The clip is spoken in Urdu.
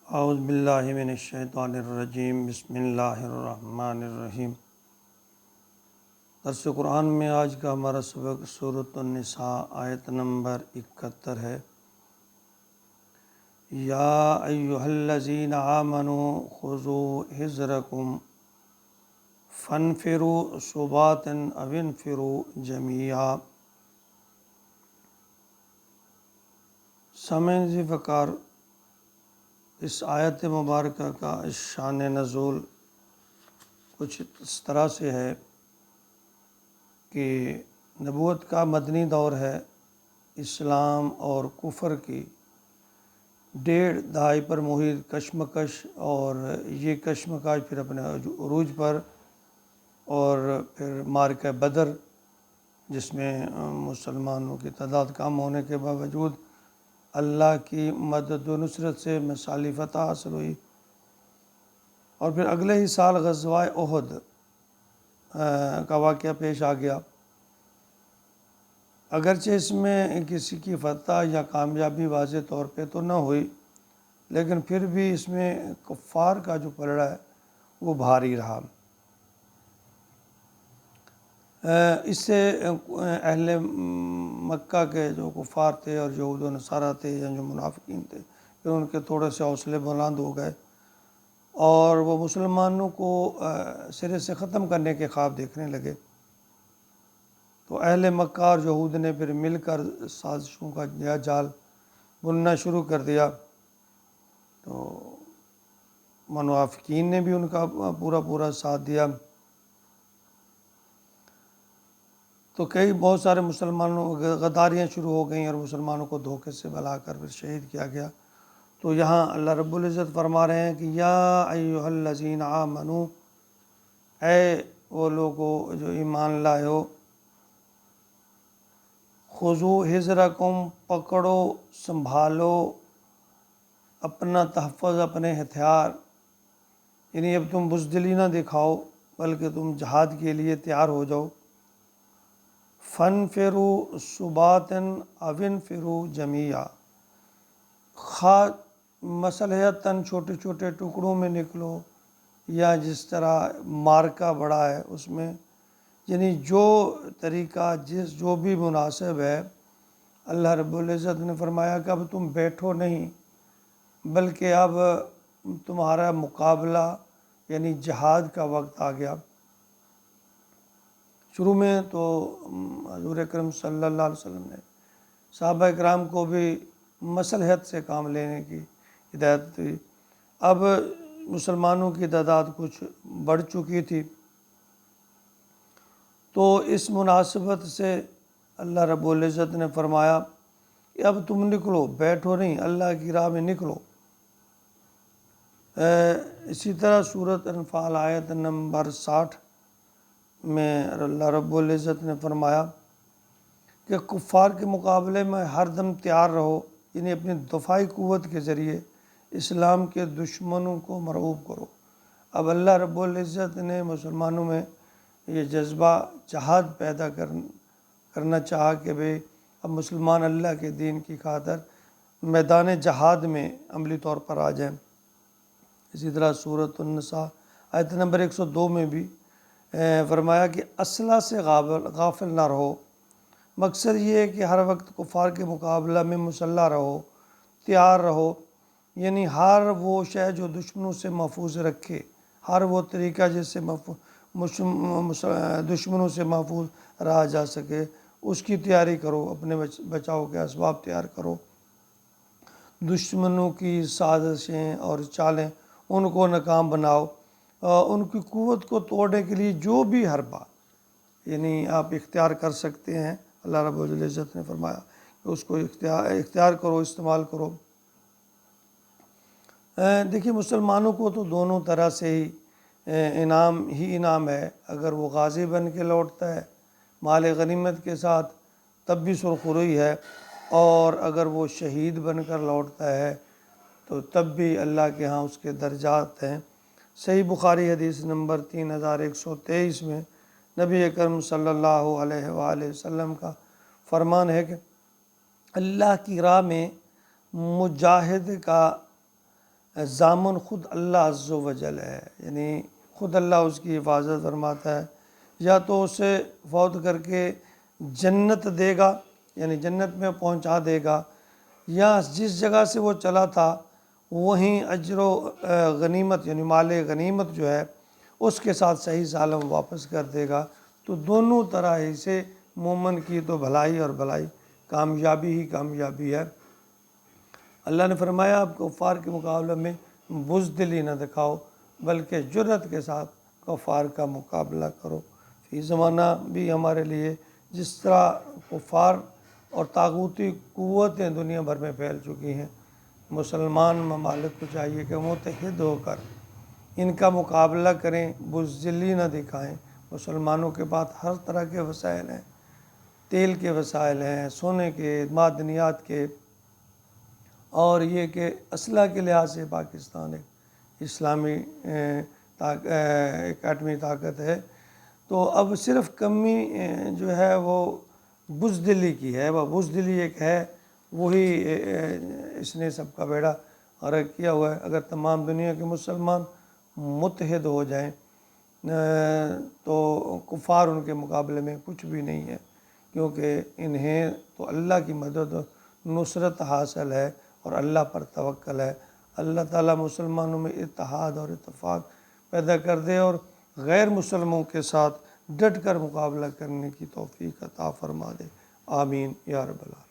اعوذ باللہ من الشیطان الرجیم، بسم اللہ الرحمن الرحیم۔ درس قرآن میں آج کا ہمارا سبق سورۃ النساء آیت نمبر 71 ہے۔ یا ایھا الذین آمنوا خذوا حذرکم فانفروا ثبات او انفروا جمیعا۔ سامعین ذی وقار، اس آیت مبارکہ کا شان نزول کچھ اس طرح سے ہے کہ نبوت کا مدنی دور ہے، اسلام اور کفر کی 1.5 دہائی پر محیط کشمکش، اور یہ کشمکش پھر اپنے عروج پر، اور پھر معرکہ بدر جس میں مسلمانوں کی تعداد کم ہونے کے باوجود اللہ کی مدد و نصرت سے مثالی فتح حاصل ہوئی، اور پھر اگلے ہی سال غزوہ احد کا واقعہ پیش آ گیا۔ اگرچہ اس میں کسی کی فتح یا کامیابی واضح طور پہ تو نہ ہوئی، لیکن پھر بھی اس میں کفار کا جو پلڑا ہے وہ بھاری رہا۔ اس سے اہل مکہ کے جو کفار تھے اور یہود و نصارہ تھے یا جو منافقین تھے، پھر ان کے تھوڑے سے حوصلے بلند ہو گئے، اور وہ مسلمانوں کو سرے سے ختم کرنے کے خواب دیکھنے لگے۔ تو اہل مکہ اور یہود نے پھر مل کر سازشوں کا نیا جال بننا شروع کر دیا۔ تو منافقین نے بھی ان کا پورا ساتھ دیا۔ تو بہت سارے مسلمانوں غداریاں شروع ہو گئیں، اور مسلمانوں کو دھوکے سے بلا کر پھر شہید کیا گیا۔ تو یہاں اللہ رب العزت فرما رہے ہیں کہ یا ایھا الذین آمنوا، اے وہ لوگو جو ایمان لائے ہو، خذوا حذرکم، پکڑو سنبھالو اپنا تحفظ، اپنے ہتھیار، یعنی اب تم بزدلی نہ دکھاؤ بلکہ تم جہاد کے لیے تیار ہو جاؤ۔ فانفروا ثبات او انفروا جمیعا، خواہ مصلحتاً چھوٹے چھوٹے ٹکڑوں میں نکلو، یا جس طرح معرکہ بڑا ہے اس میں، یعنی جو طریقہ جو بھی مناسب ہے۔ اللہ رب العزت نے فرمایا کہ اب تم بیٹھو نہیں، بلکہ اب تمہارا مقابلہ یعنی جہاد کا وقت آ گیا۔ شروع میں تو حضور اکرم صلی اللہ علیہ وسلم نے صحابہ اکرام کو بھی مصلحت سے کام لینے کی ہدایت دی۔ اب مسلمانوں کی تعداد کچھ بڑھ چکی تھی، تو اس مناسبت سے اللہ رب العزت نے فرمایا کہ اب تم نکلو، بیٹھو نہیں، اللہ کی راہ میں نکلو۔ اسی طرح سورۃ انفال آیت نمبر 60 میں اللہ رب العزت نے فرمایا کہ کفار کے مقابلے میں ہر دم تیار رہو، یعنی اپنی دفاعی قوت کے ذریعے اسلام کے دشمنوں کو مرعوب کرو۔ اب اللہ رب العزت نے مسلمانوں میں یہ جذبہ جہاد پیدا کرنا چاہا کہ بھئی اب مسلمان اللہ کے دین کی خاطر میدان جہاد میں عملی طور پر آ جائیں۔ اسی طرح سورۃ النساء آیت نمبر 102 میں بھی فرمایا کہ اسلحہ سے غافل نہ رہو۔ مقصد یہ ہے کہ ہر وقت کفار کے مقابلہ میں مسلح رہو، تیار رہو، یعنی ہر وہ شے جو دشمنوں سے محفوظ رکھے، ہر وہ طریقہ جس سے دشمنوں سے محفوظ رہا جا سکے، اس کی تیاری کرو، اپنے بچاؤ کے اسباب تیار کرو۔ دشمنوں کی سازشیں اور چالیں ان کو ناکام بناؤ، ان کی قوت کو توڑنے کے لیے جو بھی حربہ یعنی آپ اختیار کر سکتے ہیں، اللہ رب العزت نے فرمایا کہ اس کو اختیار کرو، استعمال کرو۔ دیکھیے مسلمانوں کو تو دونوں طرح سے ہی انعام ہے۔ اگر وہ غازی بن کے لوٹتا ہے مال غنیمت کے ساتھ تب بھی سرخروئی ہے، اور اگر وہ شہید بن کر لوٹتا ہے تو تب بھی اللہ کے ہاں اس کے درجات ہیں۔ صحیح بخاری حدیث نمبر 3123 میں نبی اکرم صلی اللہ علیہ وآلہ وسلم کا فرمان ہے کہ اللہ کی راہ میں مجاہد کا ضامن خود اللہ عز و جل ہے، یعنی خود اللہ اس کی حفاظت فرماتا ہے، یا تو اسے فوت کر کے جنت دے گا، یعنی جنت میں پہنچا دے گا، یا جس جگہ سے وہ چلا تھا وہیں اجر و غنیمت یعنی مال غنیمت جو ہے اس کے ساتھ صحیح سالم واپس کر دے گا۔ تو دونوں طرح سے مومن کی تو بھلائی اور بھلائی، کامیابی ہی کامیابی ہے۔ اللہ نے فرمایا آپ کفار کے مقابلے میں بزدلی نہ دکھاؤ، بلکہ جرأت کے ساتھ کفار کا مقابلہ کرو۔ فی زمانہ بھی ہمارے لیے جس طرح کفار اور طاغوتی قوتیں دنیا بھر میں پھیل چکی ہیں، مسلمان ممالک کو چاہیے کہ متحد ہو کر ان کا مقابلہ کریں، بزدلی نہ دکھائیں۔ مسلمانوں کے پاس ہر طرح کے وسائل ہیں، تیل کے وسائل ہیں، سونے کے، معدنیات کے، اور یہ کہ اسلحہ کے لحاظ سے پاکستان ایک اسلامی ایک ایٹمی طاقت ہے۔ تو اب صرف کمی جو ہے وہ بزدلی کی ہے، وہ بزدلی ایک ہے، وہی اس نے سب کا بیڑا غرق کیا ہوا ہے۔ اگر تمام دنیا کے مسلمان متحد ہو جائیں تو کفار ان کے مقابلے میں کچھ بھی نہیں ہے، کیونکہ انہیں تو اللہ کی مدد و نصرت حاصل ہے اور اللہ پر توکل ہے۔ اللہ تعالیٰ مسلمانوں میں اتحاد اور اتفاق پیدا کر دے اور غیر مسلموں کے ساتھ ڈٹ کر مقابلہ کرنے کی توفیق عطا فرما دے۔ آمین یا رب العالمین۔